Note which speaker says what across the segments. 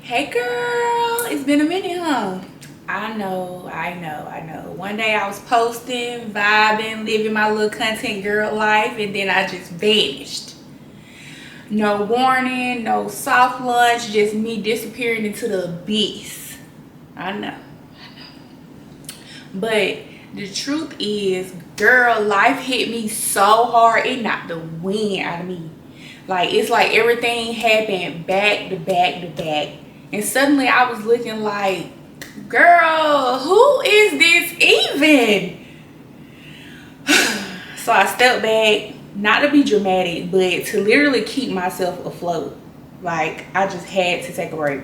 Speaker 1: Hey girl, it's been a minute, huh? I know. One day I was posting, vibing, living my little content girl life, and then I just vanished. No warning, no soft launch, just me disappearing into the abyss. I know. But the truth is, girl, life hit me so hard, it knocked the wind out of me. Like, it's like everything happened back to back to back. And suddenly I was looking like, girl, who is this even? So I stepped back, not to be dramatic, but to literally keep myself afloat. Like, I just had to take a break.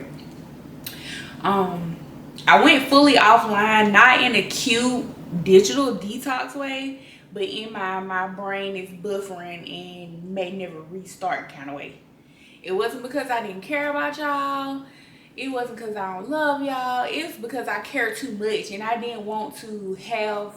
Speaker 1: Um, I went fully offline, not in a cute digital detox way, but in my brain is buffering and may never restart kind of way. It wasn't because I didn't care about y'all. It wasn't because I don't love y'all. It's because I care too much and I didn't want to have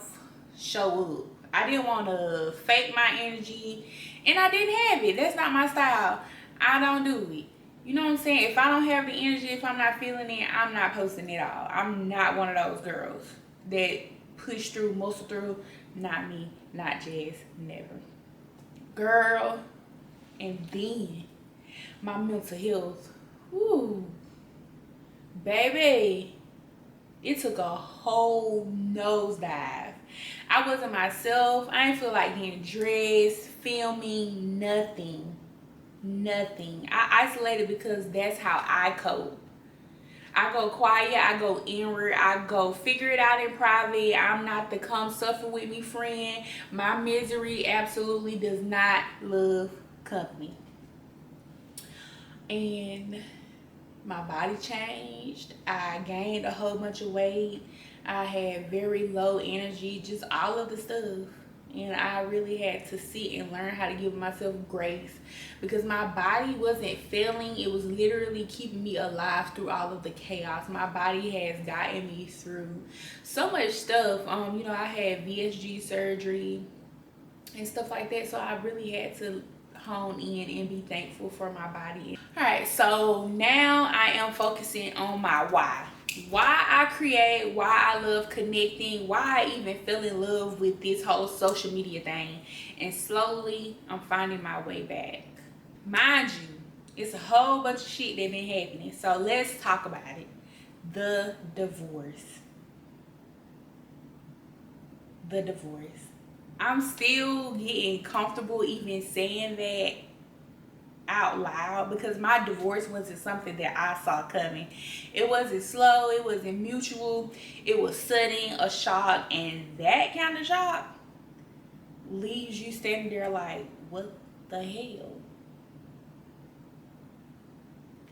Speaker 1: show up. I didn't want to fake my energy and I didn't have it. That's not my style. I don't do it. You know what I'm saying? If I don't have the energy, if I'm not feeling it, I'm not posting it all. I'm not one of those girls that push through, muscle through. Not me, not Jazz, never. Girl, and then my mental health. Woo, baby, it took a whole nosedive. I wasn't myself. I didn't feel like getting dressed, filming, nothing. Nothing. I isolated because that's how I cope. I go quiet, I go inward, I go figure it out in private. I'm not the come suffer with me friend. My misery absolutely does not love company. And my body changed. I gained a whole bunch of weight. I had very low energy, just all of the stuff. And I really had to sit and learn how to give myself grace because my body wasn't failing. It was literally keeping me alive through all of the chaos. My body has gotten me through so much stuff. I had VSG surgery and stuff like that. So I really had to hone in and be thankful for my body. All right, so now I am focusing on my why. Why I create, why I love connecting, why I even fell in love with this whole social media thing. And slowly I'm finding my way back. Mind you, it's a whole bunch of shit that been happening. So let's talk about it. The divorce. The divorce. I'm still getting comfortable even saying that out loud because my divorce wasn't something that I saw coming. It wasn't slow, it wasn't mutual, it was sudden, a shock, and that kind of shock leaves you standing there like, what the hell?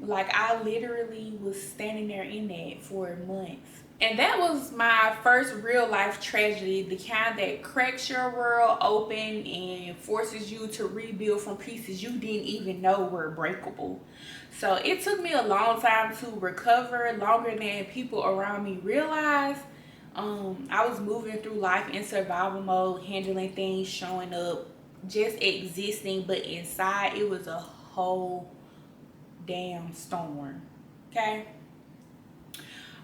Speaker 1: Like, I literally was standing there in that for months. And that was my first real life tragedy, the kind that cracks your world open and forces you to rebuild from pieces you didn't even know were breakable. So it took me a long time to recover, longer than people around me realized. I was moving through life in survival mode, handling things, showing up, just existing, but inside it was a whole damn storm. Okay?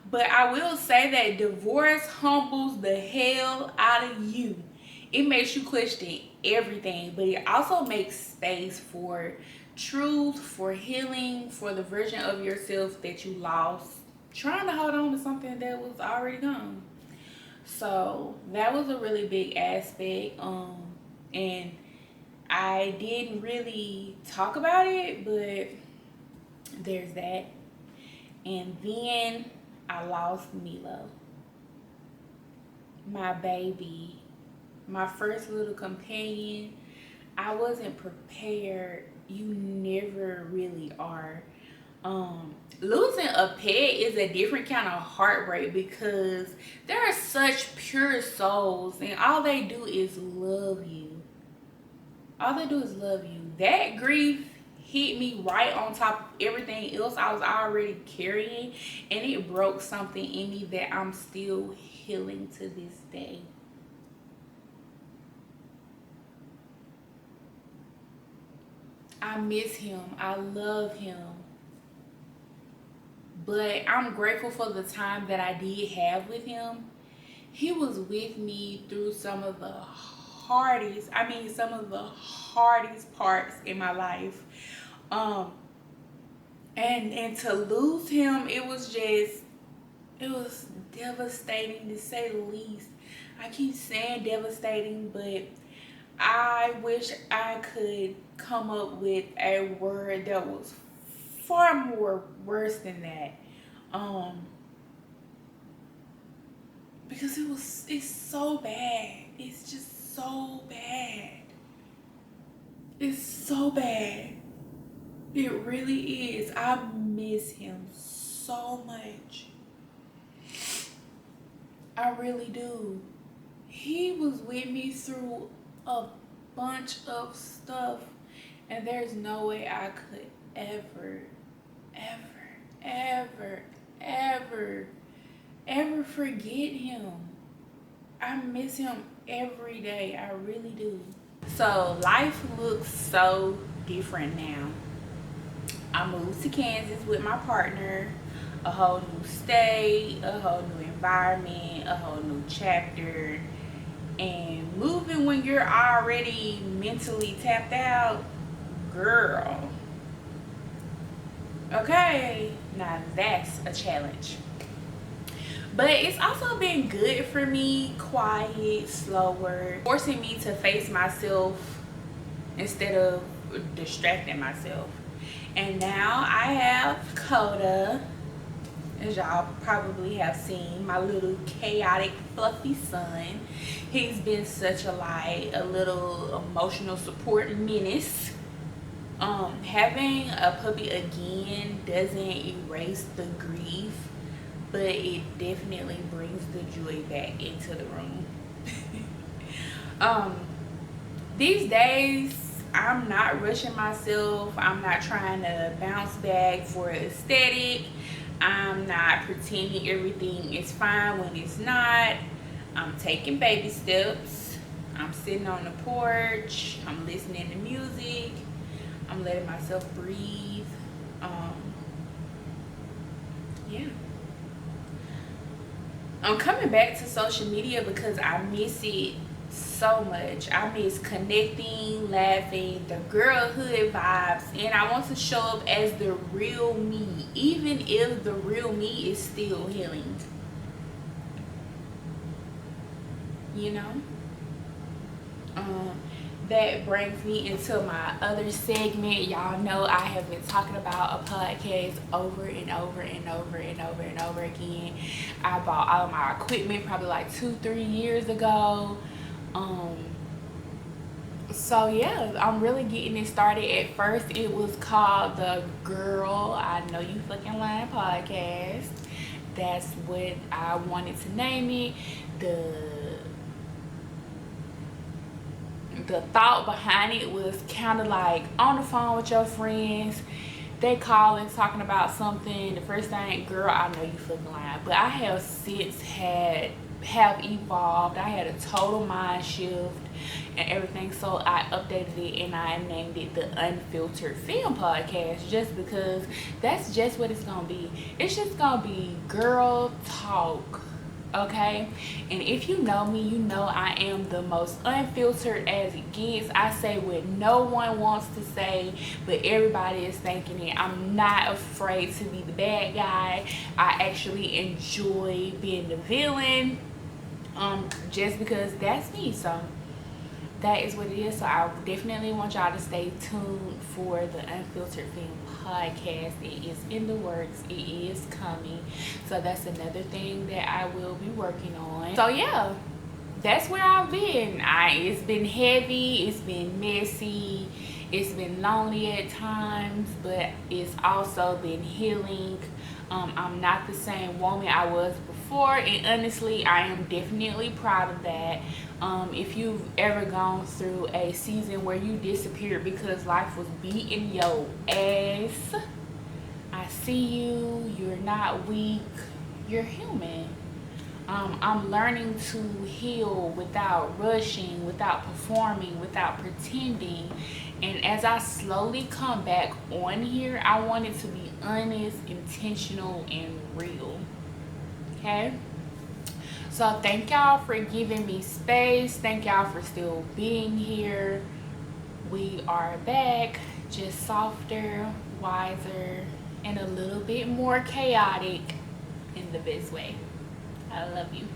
Speaker 1: But I will say that divorce humbles the hell out of you. It makes you question everything, but it also makes space for truth, for healing, for the version of yourself that you lost, trying to hold on to something that was already gone. So that was a really big aspect. And I didn't really talk about it, but there's that. And then I lost Milo, my baby, my first little companion. I wasn't prepared. You never really are. Losing a pet is a different kind of heartbreak because there are such pure souls and all they do is love you. All they do is love you. That grief hit me right on top of everything else I was already carrying, and it broke something in me that I'm still healing to this day. I miss him. I love him. but I'm grateful for the time that I did have with him. He was with me through some of the hardest parts in my life. And to lose him, it was devastating to say the least. I keep saying devastating, but I wish I could come up with a word that was far more worse than that. Because it's so bad. It's just so bad. It's so bad. It really is. I miss him so much. I really do. He was with me through a bunch of stuff, and there's no way I could ever forget him. I miss him every day. I really do. So life looks so different now. I moved to Kansas with my partner. A whole new state, a whole new environment, a whole new chapter. And moving when you're already mentally tapped out, girl. Okay, now that's a challenge. But it's also been good for me, quiet, slower, forcing me to face myself instead of distracting myself. And now I have Coda, as y'all probably have seen, my little chaotic, fluffy son. He's been such a light, a little emotional support menace. Having a puppy again doesn't erase the grief, but it definitely brings the joy back into the room. These days, I'm not rushing myself. I'm not trying to bounce back for aesthetic. I'm not pretending everything is fine when it's not. I'm taking baby steps. I'm sitting on the porch. I'm listening to music. I'm letting myself breathe. Yeah. I'm coming back to social media because I miss it so much. I miss connecting, laughing, the girlhood vibes, and I want to show up as the real me, even if the real me is still healing. You know? That brings me into my other segment. Y'all know I have been talking about a podcast over and over again. I bought all of my equipment probably like 2-3 years ago. So yeah, I'm really getting it started. At first it was called the Girl I Know You Fucking Lying podcast. That's what I wanted to name it. The thought behind it was kind of like on the phone with your friends, they calling talking about something, the first thing, girl, I know you fucking lying. But I have since have evolved. I had a total mind shift and everything, so I updated it and I named it the Unfiltered Film Podcast, just because that's just what it's gonna be. It's just gonna be girl talk, okay? And if you know me, you know I am the most unfiltered as it gets. I say what no one wants to say, but everybody is thinking it. I'm not afraid to be the bad guy. I actually enjoy being the villain, just because that's me. So that is what it is. So I definitely want y'all to stay tuned for the Unfiltered Film Podcast. It is in the works. It is coming. So that's another thing that I will be working on. So yeah, that's where I've been. It's been heavy. It's been messy. It's been lonely at times, but it's also been healing. I'm not the same woman I was before, and honestly, I am definitely proud of that. If you've ever gone through a season where you disappeared because life was beating your ass, I see you. You're not weak. You're human. I'm learning to heal without rushing, without performing, without pretending. And as I slowly come back on here, I want it to be honest, intentional, and real. Okay? So thank y'all for giving me space. Thank y'all for still being here. We are back, just softer, wiser, and a little bit more chaotic in the best way. I love you.